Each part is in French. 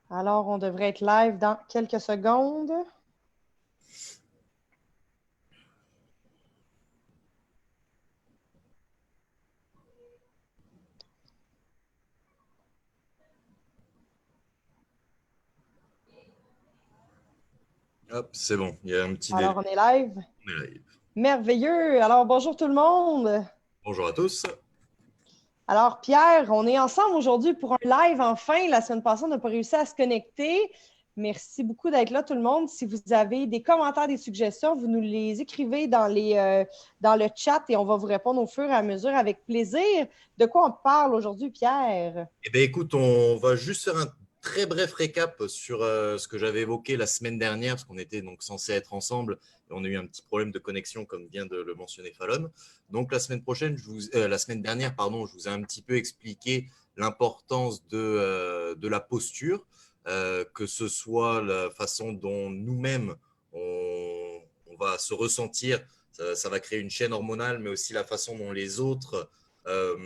Alors, on devrait être live dans quelques secondes. Hop, c'est bon, il y a un petit délai. Alors, on est live. On est live. Merveilleux. Alors, bonjour tout le monde. Bonjour à tous. Alors, Pierre, on est ensemble aujourd'hui pour un live enfin. La semaine passée, on n'a pas réussi à se connecter. Merci beaucoup d'être là, tout le monde. Si vous avez des commentaires, des suggestions, vous nous les écrivez dans le chat et on va vous répondre au fur et à mesure avec plaisir. De quoi on parle aujourd'hui, Pierre? Eh bien, écoute, on va juste faire un très bref récap sur ce que j'avais évoqué la semaine dernière, parce qu'on était donc censé être ensemble et on a eu un petit problème de connexion, comme vient de le mentionner Fallon. Donc, la semaine dernière, pardon, je vous ai un petit peu expliqué l'importance de la posture, que ce soit la façon dont nous-mêmes on va se ressentir. Ça va créer une chaîne hormonale, mais aussi la façon dont les autres, euh,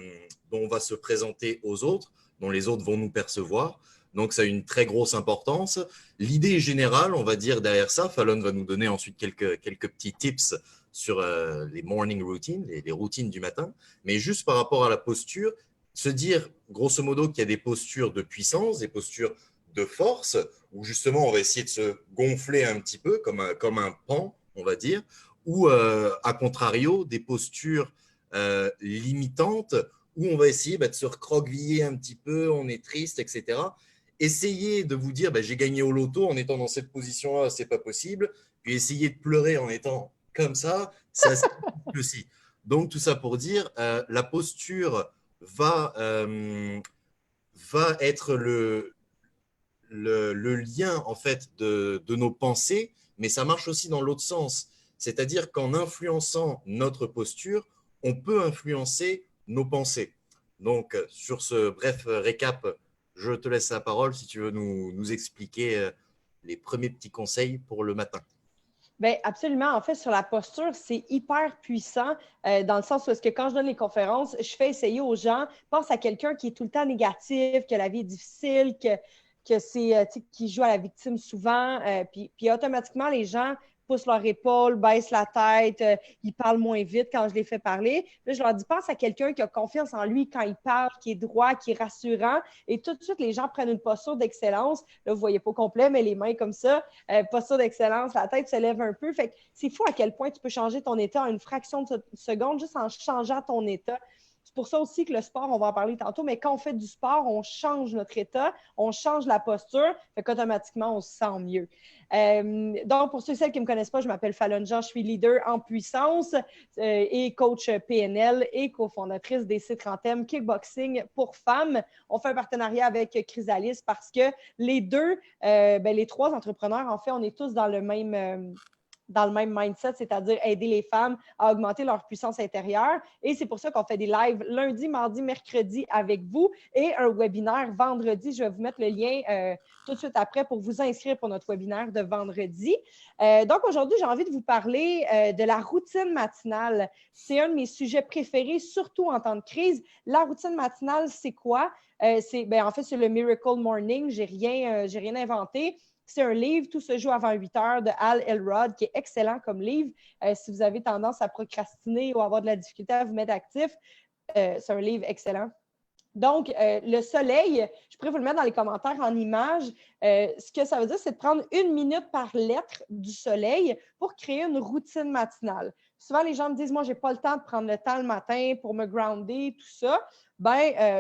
dont on va se présenter aux autres, dont les autres vont nous percevoir. Donc, ça a une très grosse importance. L'idée générale, on va dire derrière ça, Fallon va nous donner ensuite quelques petits tips sur les morning routines, les routines du matin. Mais juste par rapport à la posture, se dire grosso modo qu'il y a des postures de puissance, des postures de force, où justement on va essayer de se gonfler un petit peu comme un pan, on va dire, ou à contrario, des postures limitantes, où on va essayer de se recroqueviller un petit peu, on est triste, etc. Essayez de vous dire, j'ai gagné au loto en étant dans cette position-là, c'est pas possible. Puis essayez de pleurer en étant comme ça, c'est assez difficile aussi. Donc tout ça pour dire, la posture va être le lien en fait de nos pensées, mais ça marche aussi dans l'autre sens. C'est-à-dire qu'en influençant notre posture, on peut influencer nos pensées. Donc, sur ce bref récap, je te laisse la parole si tu veux nous expliquer les premiers petits conseils pour le matin. Bien, absolument. En fait, sur la posture, c'est hyper puissant dans le sens où est-ce que quand je donne les conférences, je fais essayer aux gens, pense à quelqu'un qui est tout le temps négatif, que la vie est difficile, que c'est, qui joue à la victime souvent, puis automatiquement, les gens poussent leur épaule, baissent la tête, ils parlent moins vite quand je les fais parler. Là, je leur dis, pense à quelqu'un qui a confiance en lui quand il parle, qui est droit, qui est rassurant. Et tout de suite, les gens prennent une posture d'excellence. Là, vous ne voyez pas complet, mais les mains comme ça posture d'excellence, la tête se lève un peu. Fait que c'est fou à quel point tu peux changer ton état en une fraction de seconde juste en changeant ton état. C'est pour ça aussi que le sport, on va en parler tantôt, mais quand on fait du sport, on change notre état, on change la posture, fait qu'automatiquement, on se sent mieux. Donc, pour ceux et celles qui ne me connaissent pas, je m'appelle Fallon Jean, je suis leader en puissance et coach PNL et cofondatrice des sites Rantem Kickboxing pour femmes. On fait un partenariat avec Chrysalis parce que les deux, les trois entrepreneurs, en fait, on est tous dans le même mindset, c'est-à-dire aider les femmes à augmenter leur puissance intérieure. Et c'est pour ça qu'on fait des lives lundi, mardi, mercredi avec vous et un webinaire vendredi. Je vais vous mettre le lien tout de suite après pour vous inscrire pour notre webinaire de vendredi. Donc aujourd'hui, j'ai envie de vous parler de la routine matinale. C'est un de mes sujets préférés, surtout en temps de crise. La routine matinale, c'est quoi? En fait, c'est le Miracle Morning. J'ai rien inventé. C'est un livre, Tout se joue avant 8 heures de Hal Elrod, qui est excellent comme livre. Si vous avez tendance à procrastiner ou avoir de la difficulté à vous mettre actif, c'est un livre excellent. Donc, le soleil, je pourrais vous le mettre dans les commentaires en images. Ce que ça veut dire, c'est de prendre 1 minute par lettre du soleil pour créer une routine matinale. Souvent, les gens me disent, moi, je n'ai pas le temps de prendre le temps le matin pour me grounder, tout ça.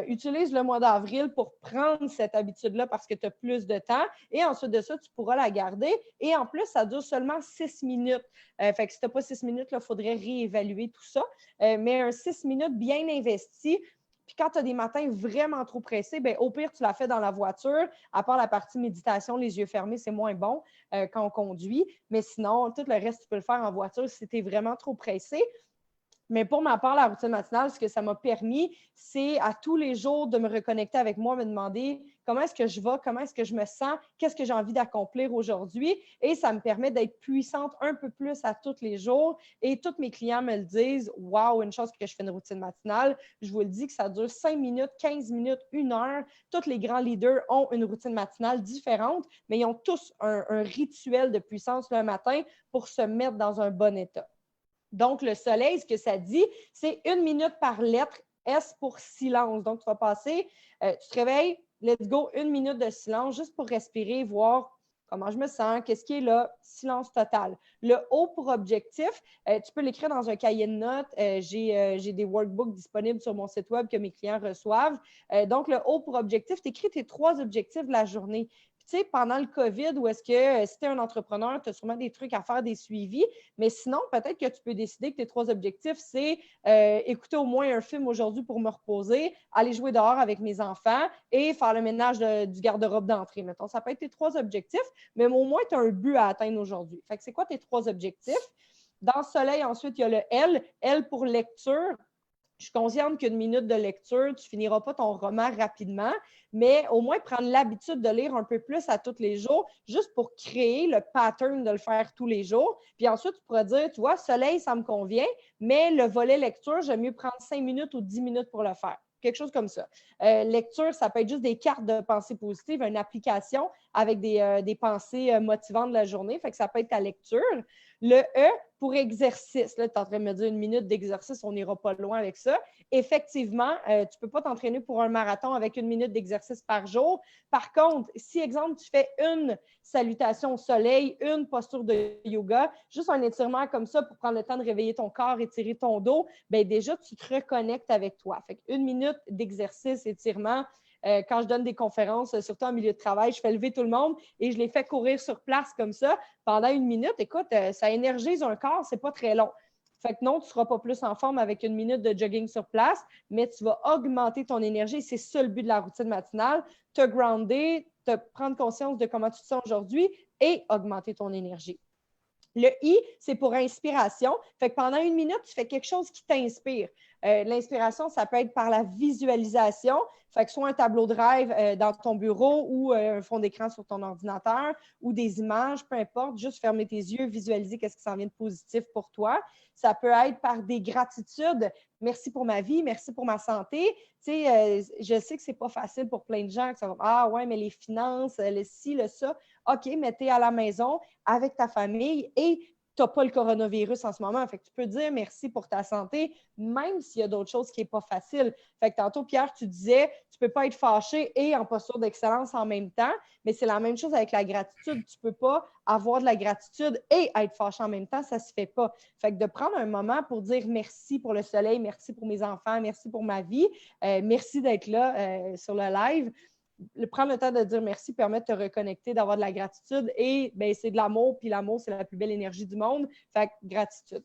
Utilise le mois d'avril pour prendre cette habitude-là parce que tu as plus de temps. Et ensuite de ça, tu pourras la garder. Et en plus, ça dure seulement 6 minutes. Fait que si tu n'as pas 6 minutes, il faudrait réévaluer tout ça. Mais un 6 minutes bien investi, puis quand tu as des matins vraiment trop pressés, au pire, tu l'as fait dans la voiture. À part la partie méditation, les yeux fermés, c'est moins bon quand on conduit. Mais sinon, tout le reste, tu peux le faire en voiture si tu es vraiment trop pressé. Mais pour ma part, la routine matinale, ce que ça m'a permis, c'est à tous les jours de me reconnecter avec moi, me demander comment est-ce que je vais, comment est-ce que je me sens, qu'est-ce que j'ai envie d'accomplir aujourd'hui. Et ça me permet d'être puissante un peu plus à tous les jours. Et tous mes clients me le disent, waouh, une chose que je fais une routine matinale. Je vous le dis que ça dure 5 minutes, 15 minutes, 1 heure. Tous les grands leaders ont une routine matinale différente, mais ils ont tous un rituel de puissance le matin pour se mettre dans un bon état. Donc, le soleil, ce que ça dit, c'est 1 minute par lettre, S pour silence. Donc, tu vas passer, tu te réveilles, let's go, 1 minute de silence juste pour respirer, voir comment je me sens, qu'est-ce qui est là, silence total. Le O pour objectif, tu peux l'écrire dans un cahier de notes. J'ai des workbooks disponibles sur mon site web que mes clients reçoivent. Donc, le O pour objectif, tu écris tes 3 objectifs de la journée. Tu sais, pendant le COVID, où est-ce que si tu es un entrepreneur, tu as sûrement des trucs à faire, des suivis, mais sinon, peut-être que tu peux décider que tes 3 objectifs, c'est écouter au moins un film aujourd'hui pour me reposer, aller jouer dehors avec mes enfants et faire le ménage du garde-robe d'entrée. Mettons, ça peut être tes 3 objectifs, mais au moins, tu as un but à atteindre aujourd'hui. Fait que c'est quoi tes 3 objectifs? Dans le soleil, ensuite, il y a le L. L pour lecture. Je suis consciente qu'une minute de lecture, tu ne finiras pas ton roman rapidement, mais au moins prendre l'habitude de lire un peu plus à tous les jours, juste pour créer le pattern de le faire tous les jours. Puis ensuite, tu pourras dire, tu vois, soleil, ça me convient, mais le volet lecture, j'aime mieux prendre 5 minutes ou 10 minutes pour le faire. Quelque chose comme ça. Lecture, ça peut être juste des cartes de pensée positive, une application avec des pensées motivantes de la journée. Fait que ça peut être ta lecture. Le E pour exercice. Là, tu es en train de me dire 1 minute d'exercice, on n'ira pas loin avec ça. Effectivement, tu ne peux pas t'entraîner pour un marathon avec 1 minute d'exercice par jour. Par contre, si, exemple, tu fais une salutation au soleil, une posture de yoga, juste un étirement comme ça pour prendre le temps de réveiller ton corps, étirer ton dos, bien déjà, tu te reconnectes avec toi. Fait qu'1 minute d'exercice, étirement, quand je donne des conférences, surtout en milieu de travail, je fais lever tout le monde et je les fais courir sur place comme ça pendant 1 minute. Écoute, ça énergise un corps, c'est pas très long. Fait que non, tu ne seras pas plus en forme avec 1 minute de jogging sur place, mais tu vas augmenter ton énergie. C'est ça le but de la routine matinale, te grounder, te prendre conscience de comment tu te sens aujourd'hui et augmenter ton énergie. Le I, c'est pour inspiration. Fait que pendant 1 minute, tu fais quelque chose qui t'inspire. L'inspiration, ça peut être par la visualisation. Fait que soit un tableau de rêve dans ton bureau ou un fond d'écran sur ton ordinateur ou des images, peu importe. Juste fermer tes yeux, visualiser qu'est-ce qui s'en vient de positif pour toi. Ça peut être par des gratitudes. Merci pour ma vie, merci pour ma santé. Tu sais, je sais que c'est pas facile pour plein de gens. Que ça va, ah ouais, mais les finances, le ci, le ça. OK, mais tu es à la maison avec ta famille et tu n'as pas le coronavirus en ce moment. Fait que tu peux dire merci pour ta santé, même s'il y a d'autres choses qui n'est pas facile. Fait que tantôt, Pierre, tu disais, tu ne peux pas être fâché et en posture d'excellence en même temps, mais c'est la même chose avec la gratitude. Tu ne peux pas avoir de la gratitude et être fâché en même temps, ça ne se fait pas. Fait que de prendre un moment pour dire merci pour le soleil, merci pour mes enfants, merci pour ma vie, merci d'être là sur le live. Prendre le temps de dire merci permet de te reconnecter, d'avoir de la gratitude et bien, c'est de l'amour, puis l'amour, c'est la plus belle énergie du monde. Fait que gratitude.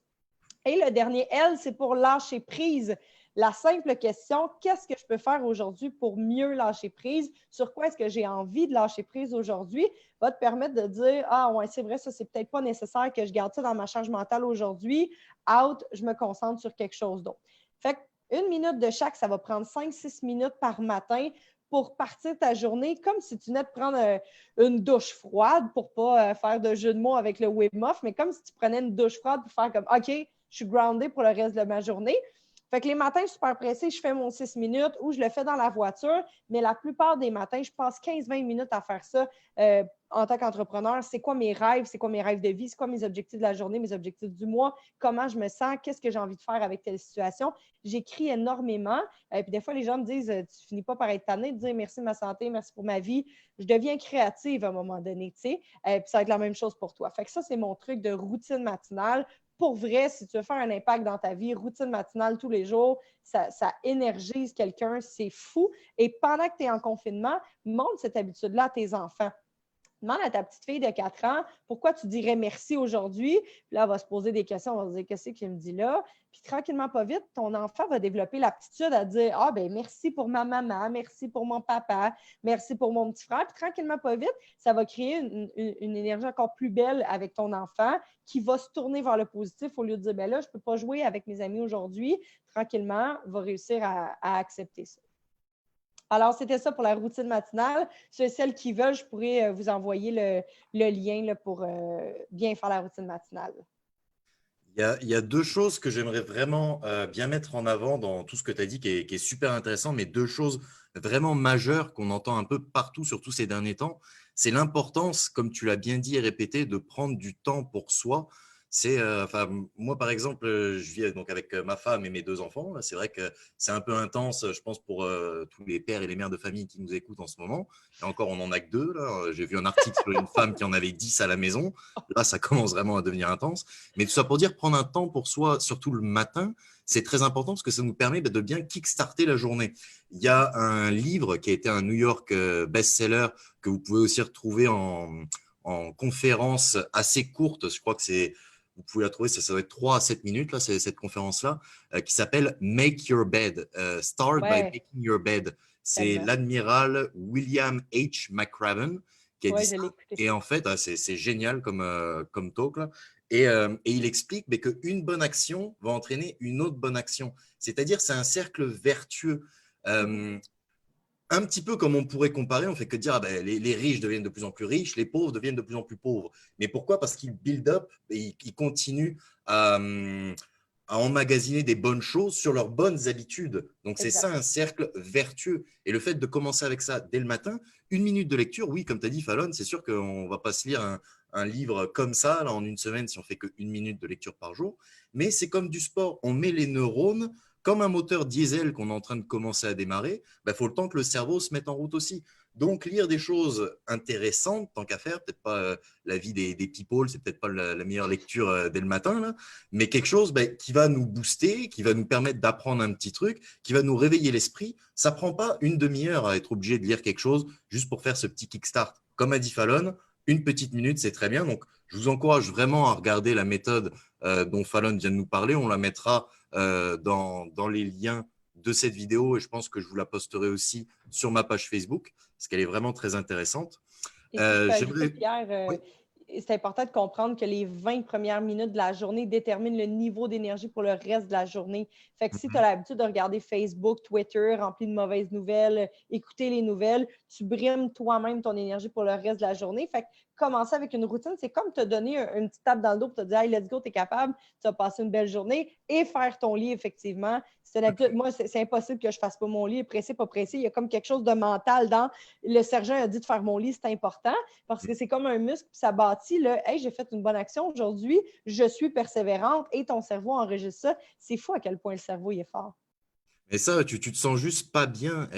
Et le dernier L, c'est pour lâcher prise. La simple question, qu'est-ce que je peux faire aujourd'hui pour mieux lâcher prise? Sur quoi est-ce que j'ai envie de lâcher prise aujourd'hui? Va te permettre de dire, ah ouais, c'est vrai, ça, c'est peut-être pas nécessaire que je garde ça dans ma charge mentale aujourd'hui. Out, je me concentre sur quelque chose d'autre. Fait que 1 minute de chaque, ça va prendre 5-6 minutes par matin pour partir ta journée, comme si tu venais de prendre une douche froide pour ne pas faire de jeu de mots avec le Wim Hof, mais comme si tu prenais une douche froide pour faire comme OK, je suis groundée pour le reste de ma journée. Fait que les matins, super pressés, je fais mon 6 minutes ou je le fais dans la voiture, mais la plupart des matins, je passe 15-20 minutes à faire ça en tant qu'entrepreneur. C'est quoi mes rêves? C'est quoi mes rêves de vie? C'est quoi mes objectifs de la journée, mes objectifs du mois? Comment je me sens? Qu'est-ce que j'ai envie de faire avec telle situation? J'écris énormément. Puis des fois, les gens me disent, tu finis pas par être tanné de dire merci de ma santé, merci pour ma vie. Je deviens créative à un moment donné, tu sais. Puis ça va être la même chose pour toi. Fait que ça, c'est mon truc de routine matinale. Pour vrai, si tu veux faire un impact dans ta vie, routine matinale tous les jours, ça énergise quelqu'un, c'est fou. Et pendant que tu es en confinement, montre cette habitude-là à tes enfants. demande à ta petite fille de 4 ans pourquoi tu dirais merci aujourd'hui. Puis là, elle va se poser des questions, elle va se dire qu'est-ce qu'il me dit là. Puis tranquillement, pas vite, ton enfant va développer l'aptitude à dire ah, ben merci pour ma maman, merci pour mon papa, merci pour mon petit frère. Puis tranquillement, pas vite, ça va créer une énergie encore plus belle avec ton enfant qui va se tourner vers le positif au lieu de dire ben là, je ne peux pas jouer avec mes amis aujourd'hui. Tranquillement, va réussir à accepter ça. Alors, c'était ça pour la routine matinale. Ceux et celles qui veulent, je pourrais vous envoyer le lien là, pour bien faire la routine matinale. Il y a deux choses que j'aimerais vraiment bien mettre en avant dans tout ce que tu as dit qui est super intéressant, mais deux choses vraiment majeures qu'on entend un peu partout, surtout ces derniers temps. C'est l'importance, comme tu l'as bien dit et répété, de prendre du temps pour soi. Enfin, moi, par exemple, je vis donc avec ma femme et mes deux enfants. C'est vrai que c'est un peu intense, je pense, pour tous les pères et les mères de famille qui nous écoutent en ce moment. Et encore, on n'en a que deux. Là. J'ai vu un article sur une femme qui en avait 10 à la maison. Là, ça commence vraiment à devenir intense. Mais tout ça pour dire, prendre un temps pour soi, surtout le matin, c'est très important parce que ça nous permet de bien kickstarter la journée. Il y a un livre qui a été un New York best-seller que vous pouvez aussi retrouver en conférence assez courte. Je crois que vous pouvez la trouver, ça doit être 3 à 7 minutes, là, cette conférence-là, qui s'appelle Make Your Bed. Start by Making Your Bed. C'est l'admiral William H. McRaven qui a dit ça. Et en fait, c'est génial comme talk, là. Et il explique qu'une bonne action va entraîner une autre bonne action. C'est-à-dire, c'est un cercle vertueux. Un petit peu comme on pourrait comparer, on fait que dire les riches deviennent de plus en plus riches, les pauvres deviennent de plus en plus pauvres. Mais pourquoi? Parce qu'ils build up et ils continuent à emmagasiner des bonnes choses sur leurs bonnes habitudes. Donc, c'est ça un cercle vertueux. Et le fait de commencer avec ça dès le matin, 1 minute de lecture, oui, comme tu as dit, Fallon, c'est sûr qu'on ne va pas se lire un livre comme ça là, en une semaine si on fait que 1 minute de lecture par jour. Mais c'est comme du sport. On met les neurones comme un moteur diesel qu'on est en train de commencer à démarrer, faut le temps que le cerveau se mette en route aussi. Donc, lire des choses intéressantes, tant qu'à faire, peut-être pas la vie des people, c'est peut-être pas la meilleure lecture dès le matin, là, mais quelque chose qui va nous booster, qui va nous permettre d'apprendre un petit truc, qui va nous réveiller l'esprit. Ça prend pas une demi-heure à être obligé de lire quelque chose juste pour faire ce petit kickstart. Comme a dit Fallon, 1 petite minute, c'est très bien. Donc, je vous encourage vraiment à regarder la méthode dont Fallon vient de nous parler. On la mettra dans les liens de cette vidéo et je pense que je vous la posterai aussi sur ma page Facebook parce qu'elle est vraiment très intéressante. Pierre, oui. C'est important de comprendre que les 20 premières minutes de la journée déterminent le niveau d'énergie pour le reste de la journée. Fait que si tu as l'habitude de regarder Facebook, Twitter, rempli de mauvaises nouvelles, écouter les nouvelles, tu brimes toi-même ton énergie pour le reste de la journée. Fait que commencer avec une routine, c'est comme te donner une petite tape dans le dos pour te dire « Hey, let's go, t'es capable, tu vas passer une belle journée » et faire ton lit, effectivement. Moi, c'est impossible que je ne fasse pas mon lit, pressé, pas pressé. Il y a comme quelque chose de mental dans le sergent a dit de faire mon lit, c'est important parce que c'est comme un muscle, ça bâtit le « Hey, j'ai fait une bonne action aujourd'hui, je suis persévérante » et ton cerveau enregistre ça. C'est fou à quel point le cerveau il est fort. Mais ça, tu te sens juste pas bien.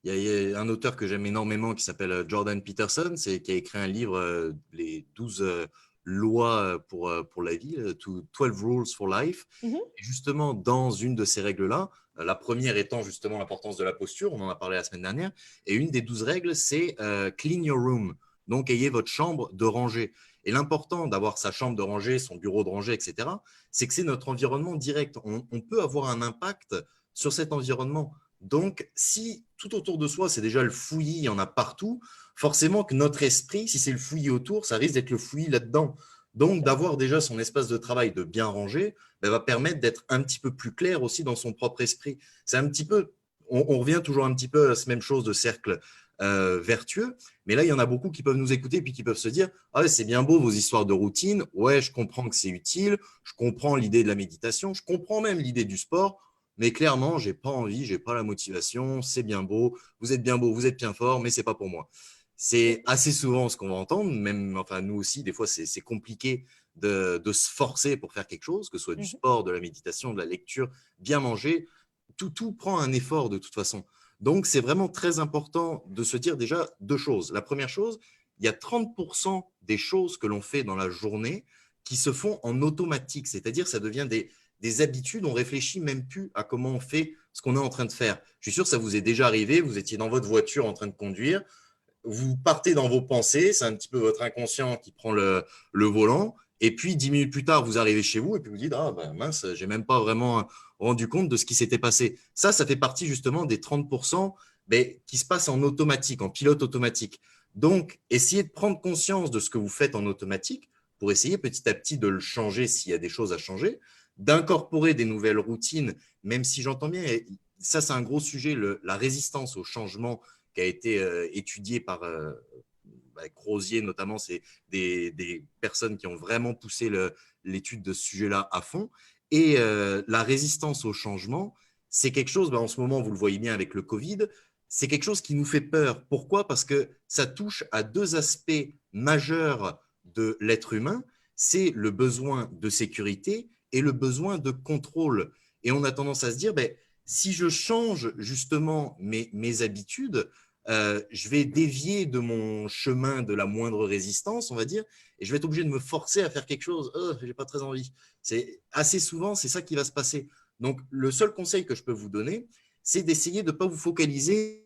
Il y a un auteur que j'aime énormément qui s'appelle Jordan Peterson, qui a écrit un livre, les 12 lois pour la vie, 12 Rules for Life. Et justement, dans une de ces règles-là, la première étant justement l'importance de la posture, on en a parlé la semaine dernière, et une des 12 règles, c'est clean your room. Donc, ayez votre chambre de rangée. Et l'important d'avoir sa chambre de rangée, son bureau de rangée, etc., c'est que c'est notre environnement direct. On peut avoir un impact sur cet environnement. Donc, si tout autour de soi, c'est déjà le fouillis, il y en a partout, forcément que notre esprit, si c'est le fouillis autour, ça risque d'être le fouillis là-dedans. Donc, d'avoir déjà son espace de travail de bien rangé va permettre d'être un petit peu plus clair aussi dans son propre esprit. C'est un petit peu, on revient toujours un petit peu à cette même chose de cercle vertueux, mais là, il y en a beaucoup qui peuvent nous écouter puis qui peuvent se dire « Ah, c'est bien beau vos histoires de routine, ouais, je comprends que c'est utile, je comprends l'idée de la méditation, je comprends même l'idée du sport, mais clairement, j'ai pas envie, j'ai pas la motivation, c'est bien beau, vous êtes bien fort, mais c'est pas pour moi. » C'est assez souvent ce qu'on va entendre, même enfin, nous aussi, des fois, c'est compliqué de se forcer pour faire quelque chose, que ce soit du sport, de la méditation, de la lecture, bien manger, tout prend un effort de toute façon. Donc, c'est vraiment très important de se dire déjà deux choses. La première chose, il y a 30% des choses que l'on fait dans la journée qui se font en automatique, c'est-à-dire ça devient des habitudes, on réfléchit même plus à comment on fait ce qu'on est en train de faire. Je suis sûr que ça vous est déjà arrivé, vous étiez dans votre voiture en train de conduire, vous partez dans vos pensées, c'est un petit peu votre inconscient qui prend le volant, et puis 10 minutes plus tard, vous arrivez chez vous et puis vous dites, ah ben mince, j'ai même pas vraiment rendu compte de ce qui s'était passé. Ça fait partie justement des 30% qui se passent en automatique, en pilote automatique. Donc, essayez de prendre conscience de ce que vous faites en automatique pour essayer petit à petit de le changer s'il y a des choses à changer, d'incorporer des nouvelles routines, même si j'entends bien, et ça c'est un gros sujet, la résistance au changement qui a été étudié par Crozier notamment, c'est des personnes qui ont vraiment poussé l'étude de ce sujet-là à fond. Et la résistance au changement, c'est quelque chose, en ce moment, vous le voyez bien avec le Covid, c'est quelque chose qui nous fait peur. Pourquoi? Parce que ça touche à deux aspects majeurs de l'être humain, c'est le besoin de sécurité et le besoin de contrôle. Et on a tendance à se dire, si je change justement mes habitudes, je vais dévier de mon chemin de la moindre résistance, on va dire, et je vais être obligé de me forcer à faire quelque chose. Je n'ai pas très envie. C'est assez souvent, c'est ça qui va se passer. Donc, le seul conseil que je peux vous donner, c'est d'essayer de ne pas vous focaliser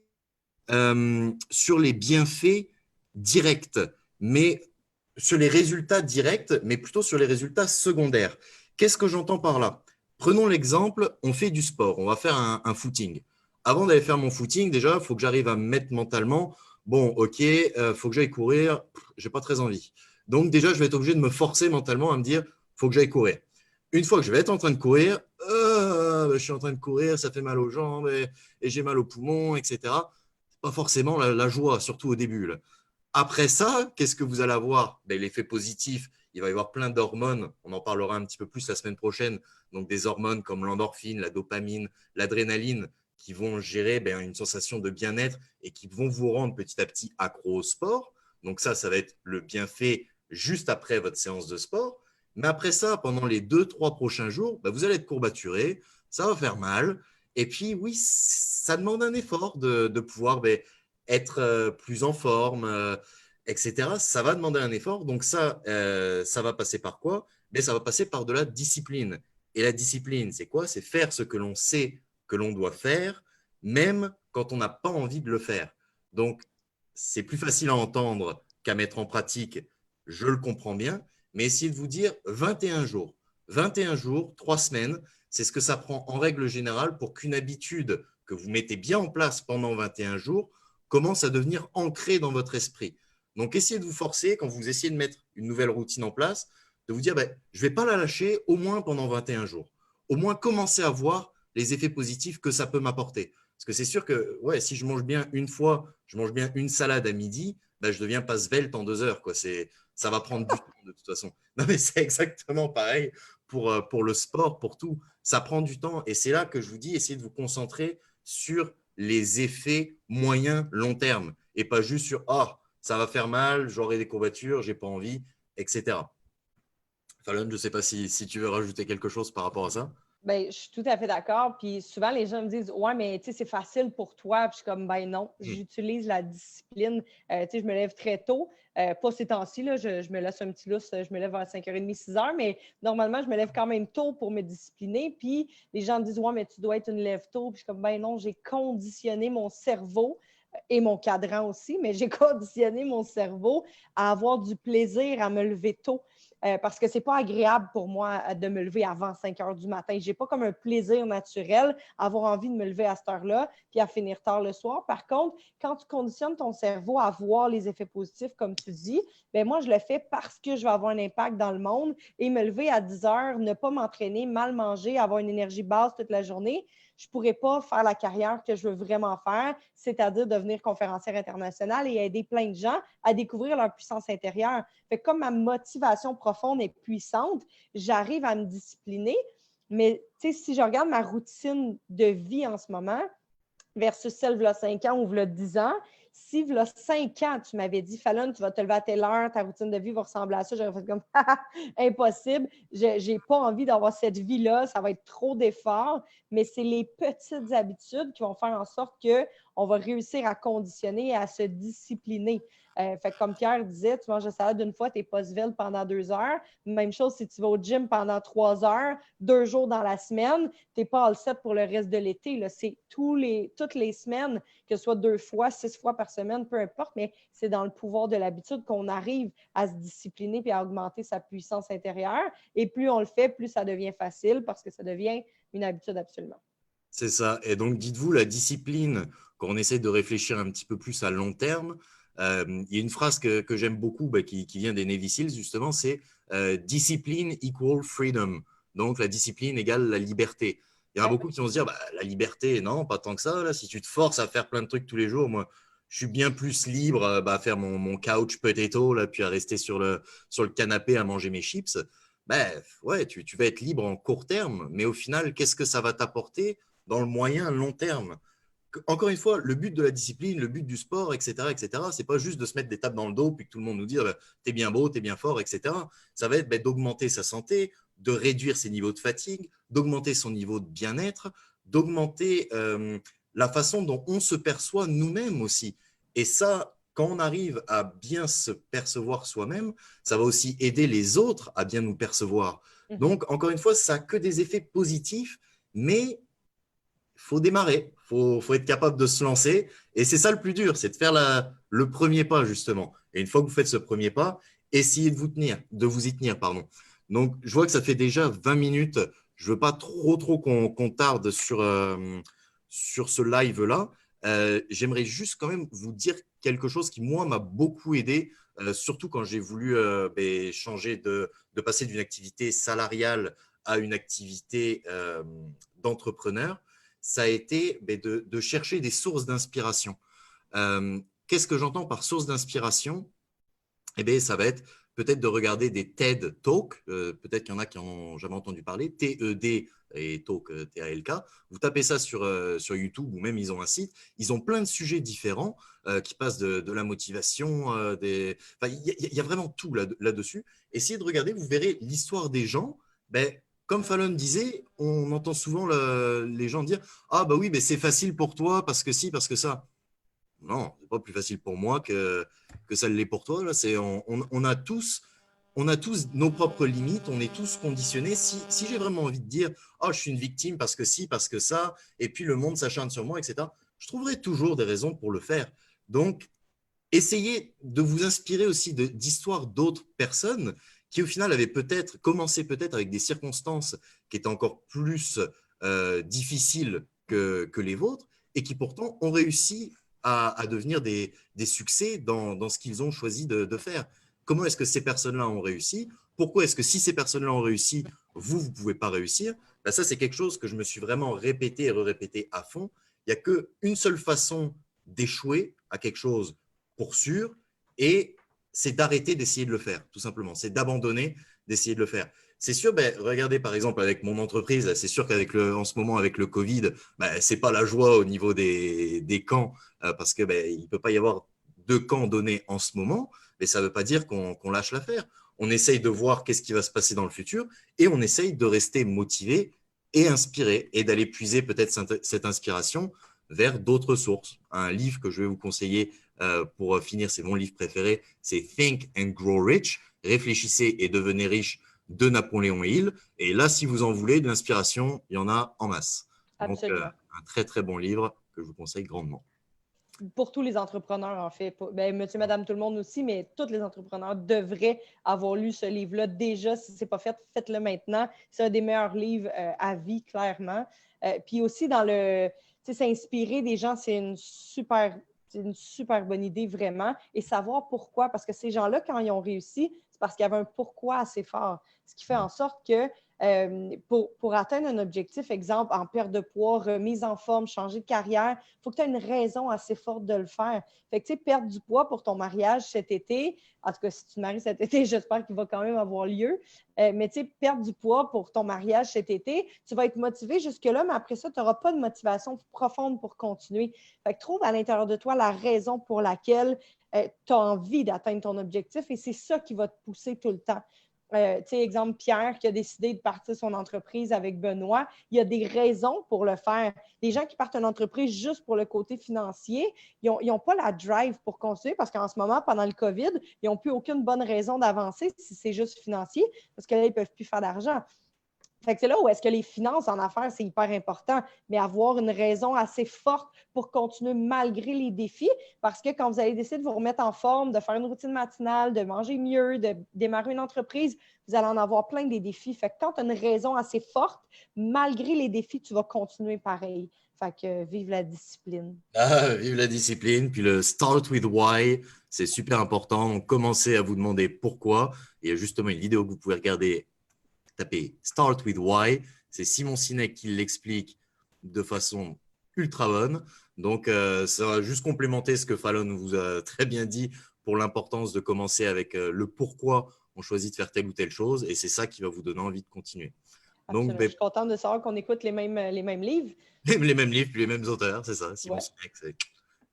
sur les bienfaits directs, mais sur les résultats directs, mais plutôt sur les résultats secondaires. Qu'est-ce que j'entends par là? Prenons l'exemple, on fait du sport, on va faire un footing. Avant d'aller faire mon footing, déjà, il faut que j'arrive à me mettre mentalement, bon, ok, faut que j'aille courir, j'ai pas très envie. Donc déjà, je vais être obligé de me forcer mentalement à me dire, faut que j'aille courir. Une fois que je vais être en train de courir, je suis en train de courir, ça fait mal aux jambes et j'ai mal aux poumons, etc. Pas forcément la joie, surtout au début. Là. Après ça, qu'est-ce que vous allez avoir? L'effet positif, il va y avoir plein d'hormones, on en parlera un petit peu plus la semaine prochaine, donc des hormones comme l'endorphine, la dopamine, l'adrénaline, qui vont gérer une sensation de bien-être et qui vont vous rendre petit à petit accro au sport. Donc ça va être le bienfait juste après votre séance de sport. Mais après ça, pendant les 2-3 prochains jours, vous allez être courbaturé, ça va faire mal. Et puis oui, ça demande un effort de pouvoir être plus en forme, etc. Ça va demander un effort. Donc ça va passer par quoi? Ça va passer par de la discipline. Et la discipline, c'est quoi? C'est faire ce que l'on sait que l'on doit faire, même quand on n'a pas envie de le faire. Donc, c'est plus facile à entendre qu'à mettre en pratique, je le comprends bien, mais essayez de vous dire 21 jours. 21 jours, 3 semaines, c'est ce que ça prend en règle générale pour qu'une habitude que vous mettez bien en place pendant 21 jours commence à devenir ancrée dans votre esprit. Donc, essayez de vous forcer, quand vous essayez de mettre une nouvelle routine en place, de vous dire, je ne vais pas la lâcher au moins pendant 21 jours. Au moins, commencer à voir les effets positifs que ça peut m'apporter. Parce que c'est sûr que si je mange bien une fois, je mange bien une salade à midi, je ne deviens pas svelte en 2 heures. Ça va prendre du temps de toute façon. Non, mais c'est exactement pareil pour le sport, pour tout. Ça prend du temps et c'est là que je vous dis, essayez de vous concentrer sur les effets moyens long terme et pas juste sur ça va faire mal, j'aurai des courbatures, j'ai pas envie, etc. Fallon, je ne sais pas si tu veux rajouter quelque chose par rapport à ça. Je suis tout à fait d'accord. Puis souvent, les gens me disent, ouais, mais tu sais, c'est facile pour toi. Puis je suis comme, non, j'utilise la discipline. Je me lève très tôt. Pas ces temps-ci, là, je me laisse un petit lousse. Je me lève à 5h30, 6h, mais normalement, je me lève quand même tôt pour me discipliner. Puis les gens me disent, ouais, mais tu dois être une lève tôt. Puis je suis comme, non, j'ai conditionné mon cerveau et mon cadran aussi, mais j'ai conditionné mon cerveau à avoir du plaisir à me lever tôt. Parce que ce n'est pas agréable pour moi de me lever avant 5 heures du matin. Je n'ai pas comme un plaisir naturel à avoir envie de me lever à cette heure-là puis à finir tard le soir. Par contre, quand tu conditionnes ton cerveau à voir les effets positifs, comme tu dis, moi, je le fais parce que je vais avoir un impact dans le monde et me lever à 10 heures, ne pas m'entraîner, mal manger, avoir une énergie basse toute la journée, je ne pourrais pas faire la carrière que je veux vraiment faire, c'est-à-dire devenir conférencière internationale et aider plein de gens à découvrir leur puissance intérieure. Fait que comme ma motivation profonde est puissante, j'arrive à me discipliner. Mais si je regarde ma routine de vie en ce moment versus celle de 5 ans ou de 10 ans, si il y a 5 ans, tu m'avais dit, Fallon, tu vas te lever à telle heure, ta routine de vie va ressembler à ça, j'aurais fait comme, impossible, je n'ai pas envie d'avoir cette vie-là, ça va être trop d'efforts, mais c'est les petites habitudes qui vont faire en sorte qu'on va réussir à conditionner et à se discipliner. Fait que comme Pierre disait, tu manges la salade une fois, tu n'es pas svelte pendant 2 heures. Même chose si tu vas au gym pendant 3 heures, 2 jours dans la semaine, tu n'es pas all set pour le reste de l'été. Là. C'est toutes les semaines, que ce soit 2 fois, 6 fois par semaine, peu importe, mais c'est dans le pouvoir de l'habitude qu'on arrive à se discipliner et à augmenter sa puissance intérieure. Et plus on le fait, plus ça devient facile parce que ça devient une habitude absolument. C'est ça. Et donc, dites-vous, la discipline, quand on essaie de réfléchir un petit peu plus à long terme, il y a une phrase que j'aime beaucoup qui vient des Navy Seals, justement, c'est discipline equal freedom. Donc, la discipline égale la liberté. Il y en a beaucoup qui vont se dire, bah, la liberté, non, pas tant que ça. Là, si tu te forces à faire plein de trucs tous les jours, moi, je suis bien plus libre à faire mon couch potato, là, puis à rester sur le canapé à manger mes chips. Bref, ouais, tu vas être libre en court terme, mais au final, qu'est-ce que ça va t'apporter dans le moyen long terme? Encore une fois, le but de la discipline, le but du sport, etc., c'est pas juste de se mettre des tapes dans le dos puis que tout le monde nous dise t'es bien beau, t'es bien fort, etc. Ça va être d'augmenter sa santé, de réduire ses niveaux de fatigue, d'augmenter son niveau de bien-être, d'augmenter la façon dont on se perçoit nous-mêmes aussi. Et ça, quand on arrive à bien se percevoir soi-même, ça va aussi aider les autres à bien nous percevoir. Donc, encore une fois, ça n'a que des effets positifs, mais faut démarrer, faut être capable de se lancer. Et c'est ça le plus dur, c'est de faire le premier pas, justement. Et une fois que vous faites ce premier pas, essayez de vous y tenir, pardon. Donc, je vois que ça fait déjà 20 minutes. Je veux pas trop qu'on tarde sur ce live-là. J'aimerais juste quand même vous dire quelque chose qui, moi, m'a beaucoup aidé, surtout quand j'ai voulu changer de passer d'une activité salariale à une activité d'entrepreneur. Ça a été de chercher des sources d'inspiration. Qu'est-ce que j'entends par source d'inspiration? Eh bien, ça va être peut-être de regarder des TED Talks. Peut-être qu'il y en a qui n'en ont jamais entendu parler. TED et Talk, TALK. Vous tapez ça sur YouTube ou même ils ont un site. Ils ont plein de sujets différents qui passent de la motivation. Enfin, il y a vraiment tout là-dessus. Essayez de regarder, vous verrez l'histoire des gens. Ben, comme Fallon disait, on entend souvent les gens dire ah, bah oui, mais c'est facile pour toi parce que si, parce que ça. Non, c'est pas plus facile pour moi que ça l'est pour toi. Là, on a tous nos propres limites, on est tous conditionnés. Si j'ai vraiment envie de dire, oh, je suis une victime parce que si, parce que ça, et puis le monde s'acharne sur moi, etc., je trouverai toujours des raisons pour le faire. Donc, essayez de vous inspirer aussi d'histoires d'autres personnes qui, au final, avaient peut-être commencé peut-être avec des circonstances qui étaient encore plus difficiles que les vôtres et qui pourtant ont réussi à devenir des succès dans ce qu'ils ont choisi de faire. Comment est-ce que ces personnes-là ont réussi? Pourquoi est-ce que si ces personnes-là ont réussi, vous ne pouvez pas réussir? Ben ça, c'est quelque chose que je me suis vraiment répété et répété à fond. Il n'y a qu'une seule façon d'échouer à quelque chose pour sûr, et c'est d'arrêter d'essayer de le faire, tout simplement. C'est d'abandonner, d'essayer de le faire. C'est sûr, regardez par exemple avec mon entreprise, c'est sûr en ce moment avec le Covid, c'est pas la joie au niveau des camps, parce que il ne peut pas y avoir 2 camps donnés en ce moment, mais ça ne veut pas dire qu'on lâche l'affaire. On essaye de voir qu'est-ce qui va se passer dans le futur et on essaye de rester motivé et inspiré et d'aller puiser peut-être cette inspiration vers d'autres sources. Un livre que je vais vous conseiller pour finir, c'est mon livre préféré, c'est Think and Grow Rich, Réfléchissez et devenez riche de Napoléon Hill. Et là, si vous en voulez de l'inspiration, il y en a en masse. Donc, Absolument. un très, très bon livre que je vous conseille grandement. Pour tous les entrepreneurs, en fait. Monsieur, madame, tout le monde aussi, mais tous les entrepreneurs devraient avoir lu ce livre-là. Déjà, si ce n'est pas fait, faites-le maintenant. C'est un des meilleurs livres à vie, clairement. Puis aussi, s'inspirer des gens, c'est une super bonne idée, vraiment. Et savoir pourquoi, parce que ces gens-là, quand ils ont réussi, c'est parce qu'il y avait un pourquoi assez fort. Ce qui fait en sorte que pour atteindre un objectif, exemple, en perte de poids, remise en forme, changer de carrière, il faut que tu aies une raison assez forte de le faire. Fait que, tu sais, perdre du poids pour ton mariage cet été, en tout cas, si tu te maries cet été, j'espère qu'il va quand même avoir lieu, mais tu sais, perdre du poids pour ton mariage cet été, tu vas être motivé jusque-là, mais après ça, tu n'auras pas de motivation profonde pour continuer. Fait que trouve à l'intérieur de toi la raison pour laquelle tu as envie d'atteindre ton objectif et c'est ça qui va te pousser tout le temps. Tu sais, exemple, Pierre qui a décidé de partir son entreprise avec Benoît, il y a des raisons pour le faire. Les gens qui partent une entreprise juste pour le côté financier, ils n'ont pas la drive pour continuer parce qu'en ce moment, pendant le COVID, ils n'ont plus aucune bonne raison d'avancer si c'est juste financier parce que là, ils ne peuvent plus faire d'argent. Fait que c'est là où est-ce que les finances en affaires, c'est hyper important, mais avoir une raison assez forte pour continuer malgré les défis, parce que quand vous allez décider de vous remettre en forme, de faire une routine matinale, de manger mieux, de démarrer une entreprise, vous allez en avoir plein des défis. Fait que quand tu as une raison assez forte, malgré les défis, tu vas continuer pareil. Fait que vive la discipline. Ah, vive la discipline. Puis le start with why, c'est super important. Donc, commencez à vous demander pourquoi. Il y a justement une vidéo que vous pouvez regarder. Tapez Start with Why. C'est Simon Sinek qui l'explique de façon ultra bonne. Donc, ça va juste complémenter ce que Fallon vous a très bien dit pour l'importance de commencer avec le pourquoi on choisit de faire telle ou telle chose. Et c'est ça qui va vous donner envie de continuer. Donc, Absolument. Je suis contente de savoir qu'on écoute les mêmes livres. les mêmes livres, puis les mêmes auteurs, c'est ça. Simon Ouais. Sinek, c'est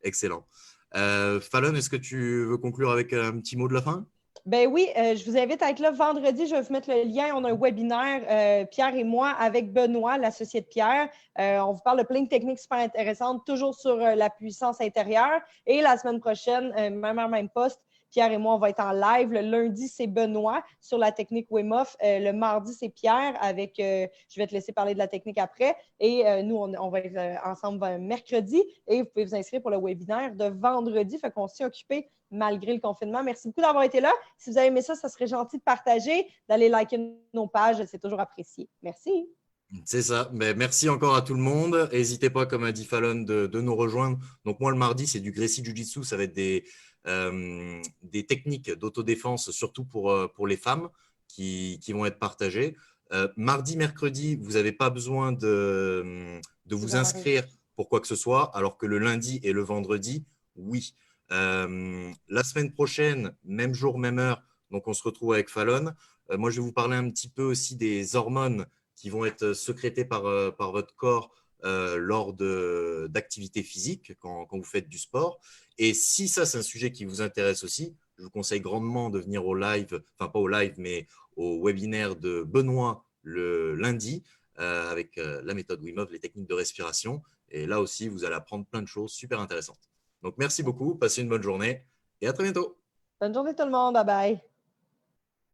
excellent. Fallon, est-ce que tu veux conclure avec un petit mot de la fin? Ben oui, je vous invite à être là vendredi. Je vais vous mettre le lien. On a un webinaire, Pierre et moi, avec Benoît, l'associé de Pierre. On vous parle de plein de techniques super intéressantes, toujours sur la puissance intérieure. Et la semaine prochaine, même heure, même poste, Pierre et moi, on va être en live. Le lundi, c'est Benoît sur la technique Wim Hof. Le mardi, c'est Pierre avec, je vais te laisser parler de la technique après. Et nous, on va être ensemble mercredi. Et vous pouvez vous inscrire pour le webinaire de vendredi. Fait qu'on s'est occupé malgré le confinement. Merci beaucoup d'avoir été là. Si vous avez aimé ça, ça serait gentil de partager, d'aller liker nos pages. C'est toujours apprécié. Merci. C'est ça. Mais merci encore à tout le monde. N'hésitez pas, comme a dit Fallon, de nous rejoindre. Donc, moi, le mardi, c'est du Gracie Jiu-Jitsu. Ça va être des techniques d'autodéfense, surtout pour les femmes qui vont être partagées. Mardi, mercredi, vous n'avez pas besoin de vous inscrire pour quoi que ce soit, alors que le lundi et le vendredi, oui. La semaine prochaine, même jour, même heure, donc on se retrouve avec Fallon. Moi, je vais vous parler un petit peu aussi des hormones qui vont être sécrétées par votre corps lors d'activités physiques quand vous faites du sport. Et si ça, c'est un sujet qui vous intéresse aussi, je vous conseille grandement de venir au live, enfin pas au live, mais au webinaire de Benoît le lundi avec la méthode Wim Hof, les techniques de respiration. Et là aussi, vous allez apprendre plein de choses super intéressantes. Donc, merci beaucoup, passez une bonne journée et à très bientôt. Bonne journée tout le monde. Bye bye.